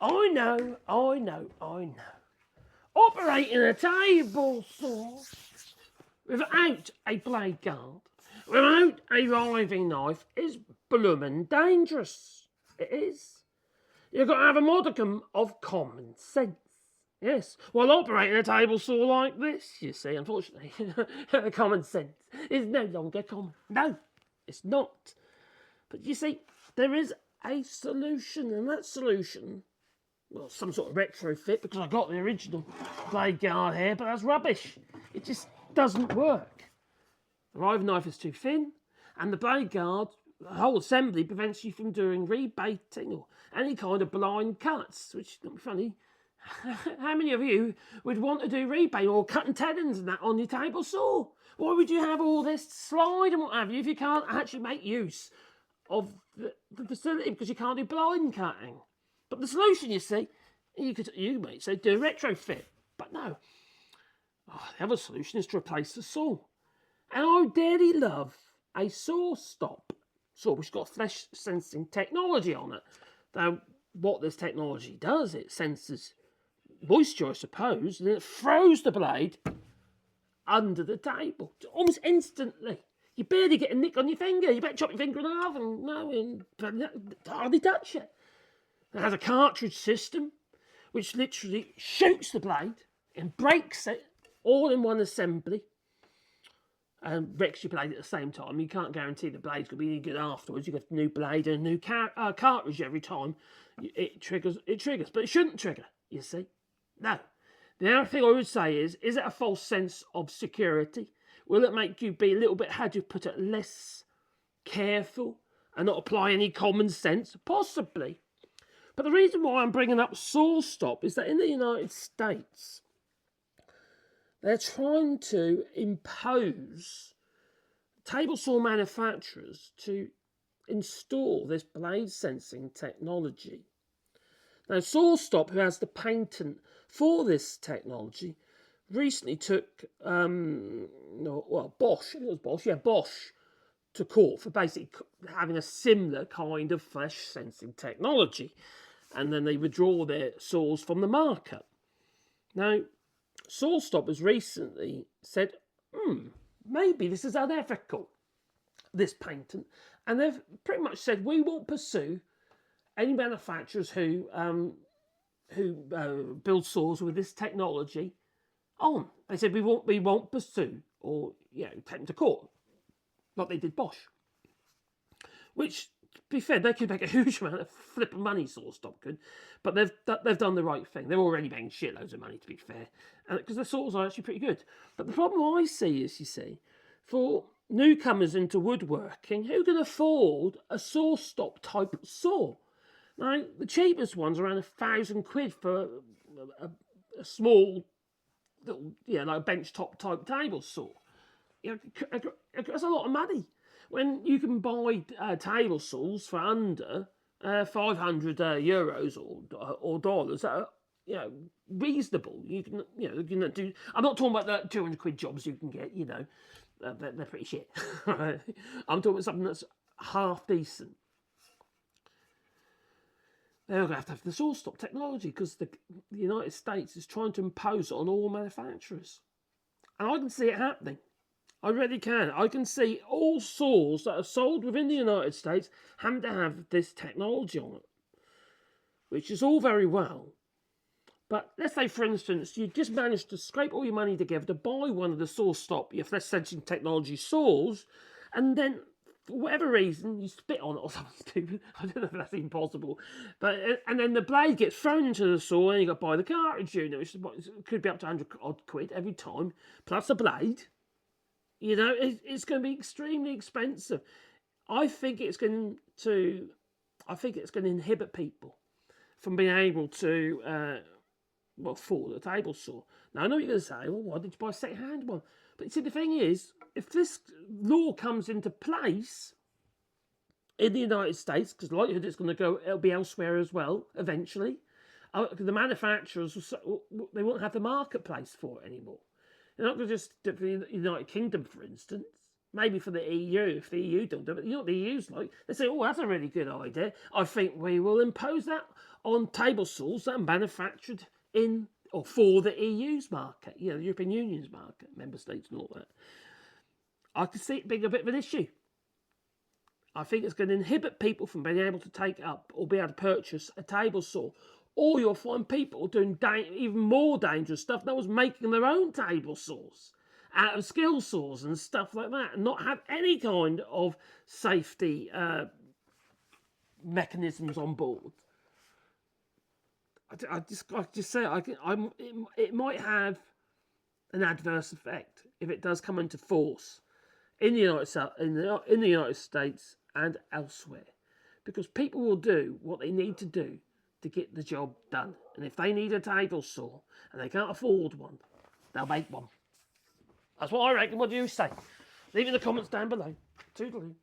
I know. Operating a table saw without a blade guard, without a riving knife, is bloomin' dangerous. It is. You've got to have a modicum of common sense. Yes, while operating a table saw like this, you see, unfortunately, common sense is no longer common. No, it's not. But you see, there is a solution, and that solution, well, some sort of retrofit, because I got the original blade guard here, but that's rubbish. It just doesn't work. The riving knife is too thin, and the blade guard, the whole assembly prevents you from doing rebating or any kind of blind cuts, which is not funny. How many of you would want to do rebate or cutting tendons and that on your table saw? Why would you have all this slide and what have you if you can't actually make use of the facility because you can't do blind cutting? But the solution, you see, you might say do a retrofit, but no. The other solution is to replace the saw. And I dearly love a SawStop saw which has got flesh sensing technology on it. Now, what this technology does, it senses moisture, I suppose, and it throws the blade under the table almost instantly. You barely get a nick on your finger. You better chop your finger in half and hardly touch it. It has a cartridge system which literally shoots the blade and breaks it all in one assembly and wrecks your blade at the same time. You can't guarantee the blade's going to be any good afterwards. You get a new blade and a new cartridge every time. It triggers, but it shouldn't trigger, you see. No. The other thing I would say is it a false sense of security? Will it make you be a little bit, how do you put it, less careful and not apply any common sense? Possibly. But the reason why I'm bringing up SawStop is that in the United States, they're trying to impose table saw manufacturers to install this blade sensing technology. Now, SawStop, who has the patent for this technology, recently took Bosch to court for basically having a similar kind of flesh sensing technology, and then they withdraw their saws from the market. Now, SawStop has recently said, maybe this is unethical, this patent, and they've pretty much said we won't pursue any manufacturers who build saws with this technology on. They said we won't pursue or take them to court, like they did Bosch. Which, to be fair, they could make a huge amount of flipping money, SawStop could, but they've done the right thing. They're already making shitloads of money, to be fair, because their saws are actually pretty good. But the problem I see is, you see, for newcomers into woodworking, who can afford a SawStop type saw? Now, the cheapest one's around £1,000 for a small, little, like a bench top type table saw. That's a lot of money. When you can buy table saws for under 500 euros or dollars that are reasonable. You can do. I'm not talking about the £200 jobs you can get. They're pretty shit. I'm talking about something that's half decent. They're going to have the SawStop technology because the United States is trying to impose it on all manufacturers. And I can see it happening. I really can. I can see all saws that are sold within the United States having to have this technology on it, which is all very well. But let's say, for instance, you just managed to scrape all your money together to buy one of the SawStop, your flesh sensing technology saws, and then for whatever reason, you spit on it or something stupid. I don't know if that's even possible. And then the blade gets thrown into the saw and you got to buy the cartridge unit, which could be up to 100 odd quid every time, plus the blade. It's going to be extremely expensive. I think it's going to inhibit people from being able to afford a table saw. Now, I know you're going to say, well, why did you buy a second-hand one? But you see, the thing is, if this law comes into place in the United States, because the likelihood it'll be elsewhere as well, eventually, the manufacturers, they won't have the marketplace for it anymore. They're not going to just do it for the United Kingdom, for instance. Maybe for the EU, if the EU don't do it. You know what the EU's like? They say, oh, that's a really good idea. I think we will impose that on table saws that are manufactured in or for the EU's market, you know, the European Union's market, member states and all that. I can see it being a bit of an issue. I think it's going to inhibit people from being able to take up or be able to purchase a table saw. Or you'll find people doing even more dangerous stuff. That was making their own table saws out of skill saws and stuff like that, and not have any kind of safety mechanisms on board. I just say it might have an adverse effect if it does come into force in the United States and elsewhere, because people will do what they need to do to get the job done. And if they need a table saw and they can't afford one, they'll make one. That's what I reckon. What do you say? Leave it in the comments down below. Toodaloo.